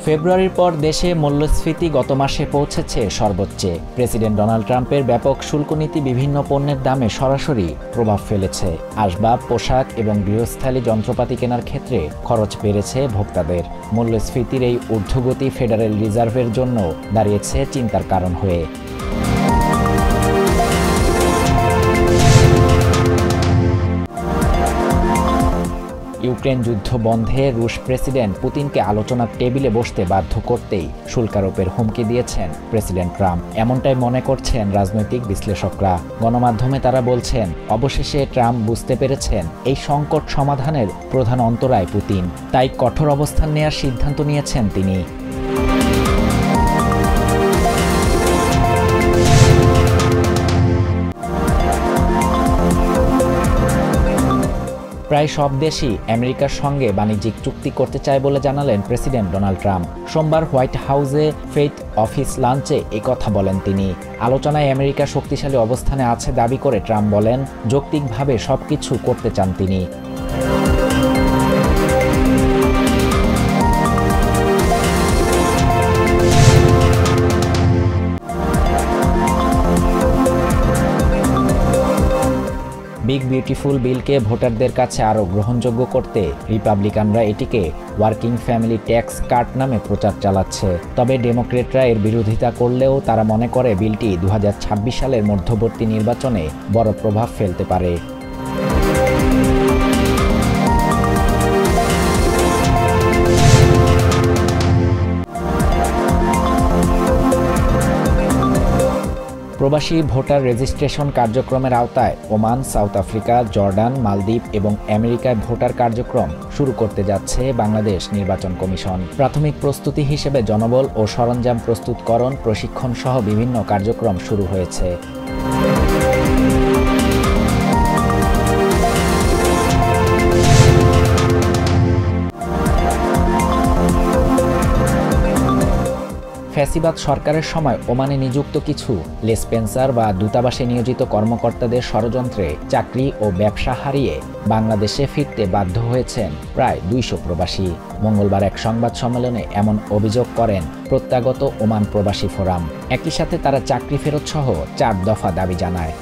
ফেব্রুয়ারির পর দেশে মূল্যস্ফীতি গত মাসে পৌঁছেছে সর্বোচ্চে। প্রেসিডেন্ট ডোনাল্ড ট্রাম্পের ব্যাপক শুল্ক নীতি বিভিন্ন পণ্যের দামে সরাসরি প্রভাব ফেলেছে। আসবাব, পোশাক এবং গৃহস্থালী যন্ত্রপাতি কেনার ক্ষেত্রে খরচ বেড়েছে ভোক্তাদের। মূল্যস্ফীতির এই ঊর্ধ্বগতি ফেডারেল রিজার্ভের জন্য দাঁড়িয়েছে চিন্তার কারণ হয়ে। ইউক্রেন যুদ্ধ বন্ধে রুশ প্রেসিডেন্ট পুতিনকে আলোচনার টেবিলে বসতে বাধ্য করতেই শুল্ক আরোপের হুমকি দিয়েছেন প্রেসিডেন্ট ট্রাম্প। এমনটাই মনে করছেন রাজনৈতিক বিশ্লেষকরা। গণমাধ্যমে তারা বলছেন, অবশেষে ট্রাম্প বুঝতে পেরেছেন এই সংকট সমাধানের প্রধান অন্তরায় পুতিন, তাই কঠোর অবস্থান নেওয়ার সিদ্ধান্ত নিয়েছেন তিনি। প্রায় সব দেশই আমেরিকার সঙ্গে বাণিজ্যিক চুক্তি করতে চায় বলে জানালেন প্রেসিডেন্ট ডোনাল্ড ট্রাম্প। সোমবার হোয়াইট হাউসে ফেইথ অফিস লাঞ্চে কথা বলেন তিনি। আলোচনায় আমেরিকা শক্তিশালী অবস্থানে আছে দাবি করে ট্রাম্প বলেন, যৌক্তিকভাবে সবকিছু করতে চান তিনি। বিগ বিউটিফুল বিলকে ভোটারদের কাছে আরও গ্রহণযোগ্য করতে রিপাবলিকানরা এটিকে ওয়ার্কিং ফ্যামিলি ট্যাক্স কাট নামে প্রচার চালাচ্ছে। তবে ডেমোক্রেটরা এর বিরোধিতা করলেও তারা মনে করে বিলটি 2026 সালের মধ্যবর্তী নির্বাচনে বড় প্রভাব ফেলতে পারে। প্রবাসী ভোটার রেজিস্ট্রেশন কার্যক্রমের আওতায় ওমান, সাউথ আফ্রিকা, জর্ডান, মালদ্বীপ এবং আমেরিকায় ভোটার কার্যক্রম শুরু করতে যাচ্ছে বাংলাদেশ নির্বাচন কমিশন। প্রাথমিক প্রস্তুতি হিসেবে জনবল ও সরঞ্জাম প্রস্তুতকরণ, প্রশিক্ষণ সহ বিভিন্ন কার্যক্রম শুরু হয়েছে। ফ্যাসিবাদ সরকারের সময় ওমানে নিযুক্ত কিছু লেসপেন্সার বা দূতাবাসে নিয়োজিত কর্মকর্তাদের ষড়যন্ত্রে চাকরি ও ব্যবসা হারিয়ে বাংলাদেশে ফিরতে বাধ্য হয়েছেন প্রায় 200 প্রবাসী। মঙ্গলবার এক সংবাদ সম্মেলনে এমন অভিযোগ করেন প্রত্যাগত ওমান প্রবাসী ফোরাম। একই সাথে তারা চাকরি ফেরত সহ 4 দফা দাবি জানায়।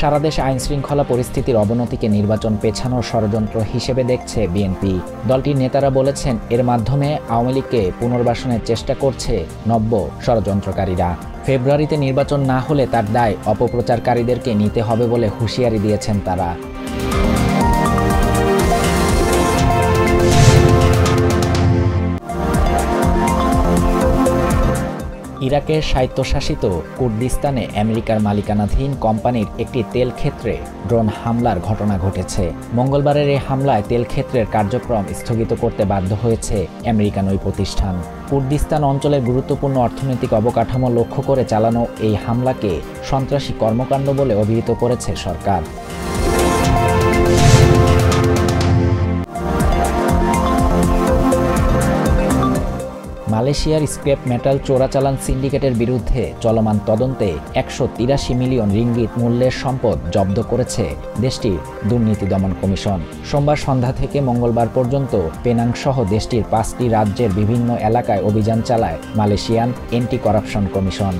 সারা দেশে আইনশৃঙ্খলা পরিস্থিতির অবনতিকে নির্বাচন পেছানোর ষড়যন্ত্র হিসেবে দেখছে বিএনপি। দলটির নেতারা বলেছেন, এর মাধ্যমে আওয়ামী লীগকে পুনর্বাসনের চেষ্টা করছে নব্য ষড়যন্ত্রকারীরা। ফেব্রুয়ারিতে নির্বাচন না হলে তার দায় অপপ্রচারকারীদেরকে নিতে হবে বলে হুঁশিয়ারি দিয়েছেন তারা। ইরাকের স্বায়ত্তশাসিত কুর্দিস্তানে আমেরিকার মালিকানাধীন কোম্পানির একটি তেল ক্ষেত্রে ড্রোন হামলার ঘটনা ঘটেছে। মঙ্গলবারের এই হামলায় তেল ক্ষেত্রের কার্যক্রম স্থগিত করতে বাধ্য হয়েছে আমেরিকান ওই প্রতিষ্ঠান। কুর্দিস্তান অঞ্চলের গুরুত্বপূর্ণ অর্থনৈতিক অবকাঠামো লক্ষ্য করে চালানো এই হামলাকে সন্ত্রাসী কর্মকাণ্ড বলে অভিহিত করেছে সরকার। মালয়েশিয়ার স্ক্র্যাপ মেটাল চোরাচালান সিন্ডিকেটের বিরুদ্ধে চলমান তদন্তে 183 মিলিয়ন রিঙ্গিত মূল্যের সম্পদ জব্দ করেছে দেশটির দুর্নীতি দমন কমিশন। সোমবার সন্ধ্যা থেকে মঙ্গলবার পর্যন্ত পেনাং সহ দেশটির 5টি রাজ্যের বিভিন্ন এলাকায় অভিযান চালায় মালয়েশিয়ান অ্যান্টি করাপশন কমিশন।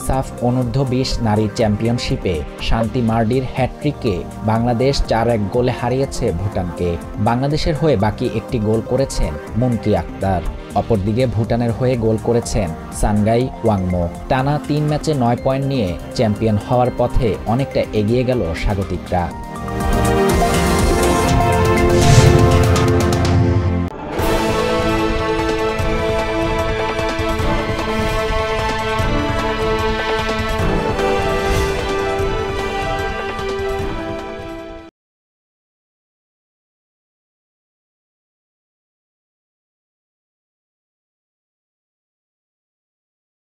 সাফ অনূর্ধ্ব-20 নারী চ্যাম্পিয়নশিপে শান্তি মার্ডির হ্যাটট্রিকে বাংলাদেশ 4-1 গোলে হারিয়েছে ভুটানকে। বাংলাদেশের হয়ে বাকি একটি গোল করেছেন মুনকি আক্তার। অপরদিকে ভুটানের হয়ে গোল করেছেন সানগাই ওয়াংমো। টানা 3 ম্যাচে 9 পয়েন্ট নিয়ে চ্যাম্পিয়ন হওয়ার পথে অনেকটা এগিয়ে গেল স্বাগতিকরা।